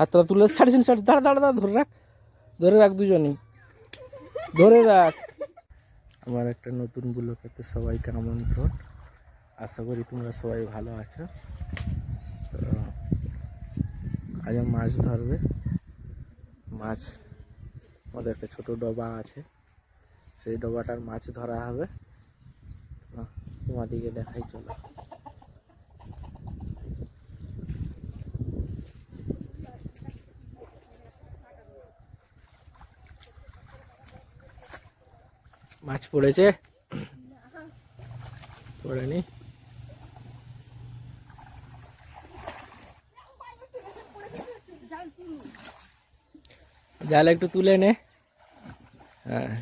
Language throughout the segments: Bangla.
হাতটা তুলে ছাড়িস, দাঁড়া দাঁড়া দাঁড়া, ধরে রাখ দুজনেই, ধরে রাখ। আমার একটা নতুন ব্লগেতে সবাইকে আমন্ত্রণ। আশা করি তোমরা সবাই ভালো আছো। তো আজ মাছ ধরবে। মাছ আমাদের একটা ছোট ডবা আছে, সেই ডবাটার মাছ ধরা হবে। তোমাদেরকে দেখাই, চলো। মাছ পড়েছে, পড়েনি। জাল একটু তুলে নে। হ্যাঁ,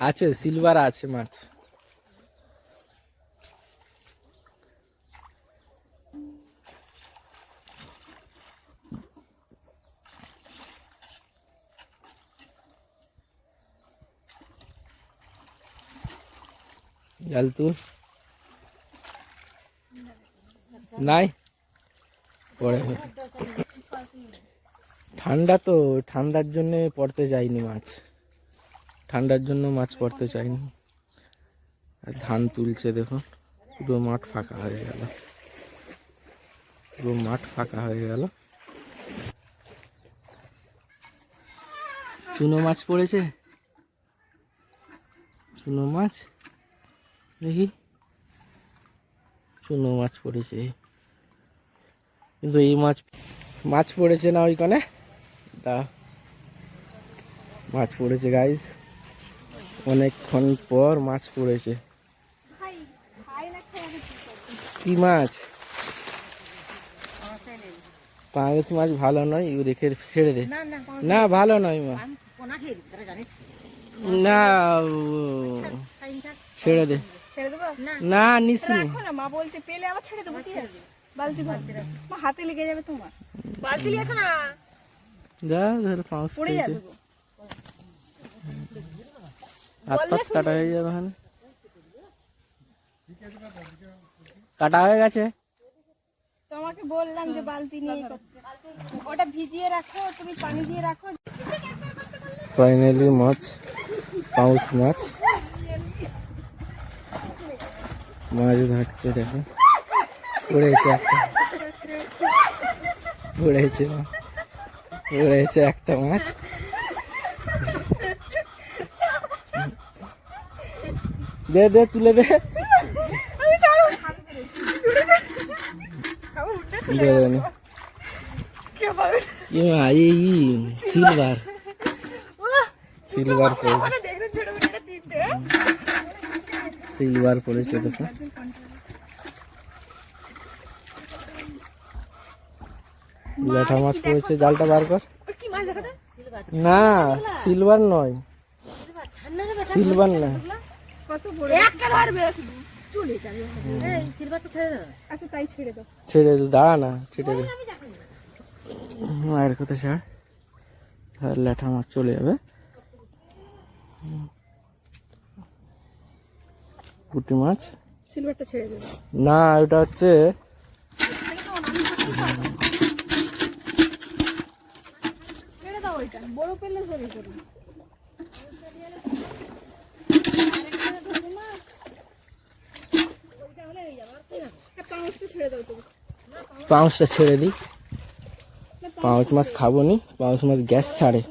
আছে সিলভার আছে মাছ। জাল তুল, নাই পড়ে। ঠান্ডা তো, ঠান্ডার জন্য পড়তে যায়নি মাছ, ঠান্ডার জন্য মাছ পড়তে চায়নি। আর ধান তুলছে দেখুন, পুরো মাঠ ফাঁকা হয়ে গেল, পুরো মাঠ ফাঁকা হয়ে গেল। চুনো মাছ পড়েছে, চুনো মাছ দেখি, চুনো মাছ পড়েছে। কিন্তু এই মাছ পড়েছে না ওইখানে, তা মাছ পড়েছে গাইস, অনেকক্ষণ পর মাছ পড়েছে। কি মাছ? পাঙাশ মাছ ভালো নয়, রেখে ছেড়ে দে। না ভালো নয় মা, না ছেড়ে দে। না নিস মা বলছে পেলে আবার ছেড়ে দেবো, ঠিক আছে? বালতি মা হাতে লেগে যাবে তোমার, বালতি লিয়েছ না, যা ধর পাঁচ পড়ে যাবে, হাত পাত কাটা হয়ে যাবে। ওখানে কাটা হয়ে গেছে। তোমাকে বললাম যে বালতি নিয়ে ওটা ভিজিয়ে রাখো, তুমি পানি দিয়ে রাখো। ফাইনালি মাছ, পাউস মাছ, মাছ ধরছে দেখো। পড়েছে একটা, পড়েছে একটা মাছ। দে দে, তুলে দে। সিলভার, সিলভার সিলভার পড়েছে দেখো। ল্যাঠা মাছ পড়েছে, জালটা বার কর। না সিলভার নয়, সিলভার না, ছেড়ে দে, দাঁড়া না, ছেড়ে দে। মায়ের কথা ছাড়, ল্যাঠা মাছ চলে যাবে। পুঁটি মাছ, সিলভারটা ছেড়ে দেবে। না ওটা হচ্ছে বড় পেলে ধরে করুন। পাউসটা ছেড়ে দিই, পাউস মাছ খাবো নি, পাউস মাছ গ্যাস ছাড়ে,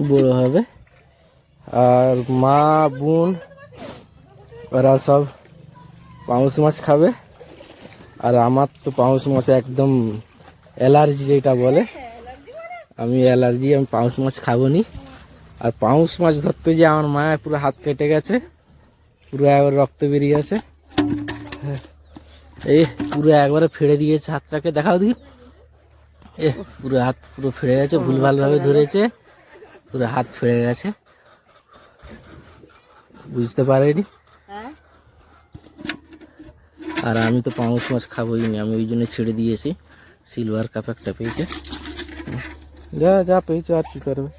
বড় হবে। আর মা বোন ওরা সব পাউস মাছ খাবে, আর আমার তো পাউস মাছে একদম অ্যালার্জি যেটা বলে, আমি অ্যালার্জি, আমি পাউস মাছ খাবো নি। আর পাউস মাছ ধরতে গিয়ে আমার মায়ের পুরো হাত কেটে গেছে, পুরো একবার রক্ত বেরিয়ে গেছে। এই পুরো একবারে ফেড়ে দিয়েছে হাতটাকে, দেখাও দিন। পুরো হাত পুরো ফেড়ে গেছে, ভুলভাল ভাবে ধরেছে, পুরো হাত ফেড়ে গেছে, বুঝতে পারেনি। আর আমি তো পাউস মাছ খাবোই নি, আমি ওই জন্য ছেড়ে দিয়েছি। সিলভার কাপ একটা পেয়েছে, যা যা পেয়েছে, আর কি করবে।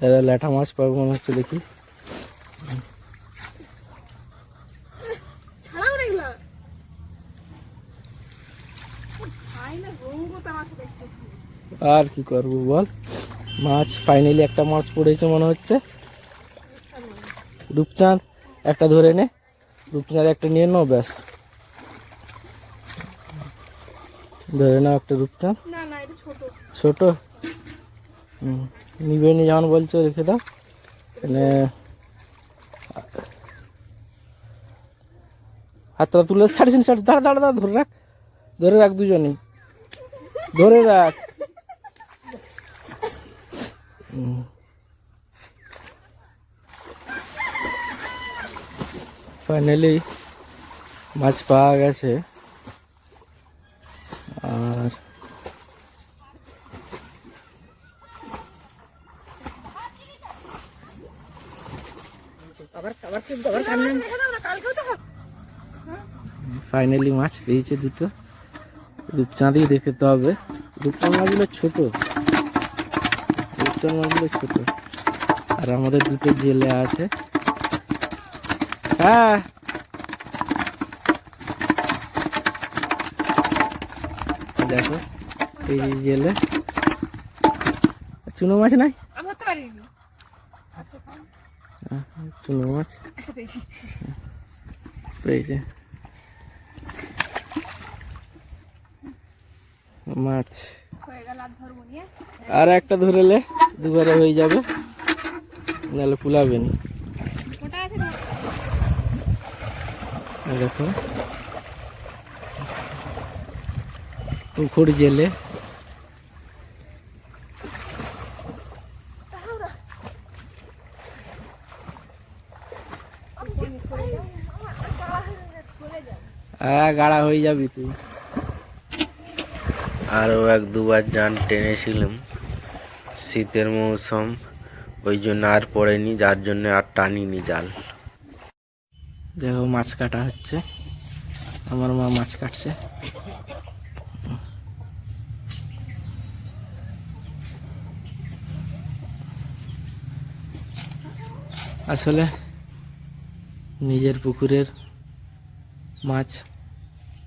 এরা ল্যাঠা মাছ পাবো মনে হচ্ছে, দেখি আর কি করবো বল, মাছ ফাইনালি একটা মাছ পড়েছে মনে হচ্ছে। রূপচাঁদ একটা ধরে নে, রূপচাঁদ একটা নিয়ে নাও, ব্যাস ধরে নাও একটা রূপচাঁদ। ছোট নিবে নি যেমন বলছো, রেখে দাও। মানে হাতটা তুলে ছাড়িস, দাঁড়া দাঁড়া দাঁড়া, ধরে রাখ, ধরে রাখ, দুজনেই ধরে রাখ। ফাইনালি মাছ পাওয়া গেছে। আর ফাইনালি মাছ পেয়েছে দুটো, রূপচাঁদই দেখতে হবে। রূপচাঁদ মাছগুলো ছোট, রূপচাঁদ মাছগুলো ছোট। আর আমাদের দুটো জেলে আছে। হ্যাঁ দেখো এই জেলে চুনো মাছ নাই, চুনো মাছ পেয়েছে। মাছ আর একটা ধরেলে দুবারে হয়ে যাবে, নাহলে পুলাবে না। দেখো পুকুর জেলে গাড়া হয়ে যাবি তুই। আরও এক দুবার জাল টেনেছিলাম, শীতের মৌসুম, ওই জন্য আর পড়েনি, যার জন্য আর টানিনি জাল। দেখো মাছ কাটা হচ্ছে, আমার মা মাছ কাটছে। আসলে নিজের পুকুরের মাছ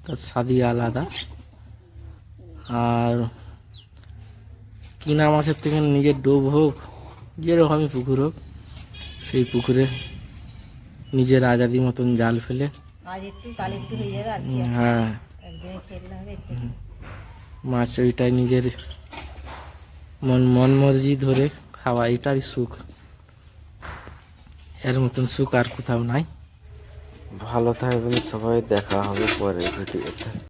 তার স্বাদই আলাদা। আর কিনা মাছের থেকে নিজের ডোব হোক, যেরকমই পুকুর হোক, সেই পুকুরে নিজের আজাদি মতন জাল ফেলে, হ্যাঁ মাছ ওইটাই নিজের মন মর্জি ধরে খাওয়া, এটাই সুখ। এর মতন সুখ আর কোথাও নাই। ভালো থাকবেন সবাই, দেখা হবে পরের ভিডিওতে।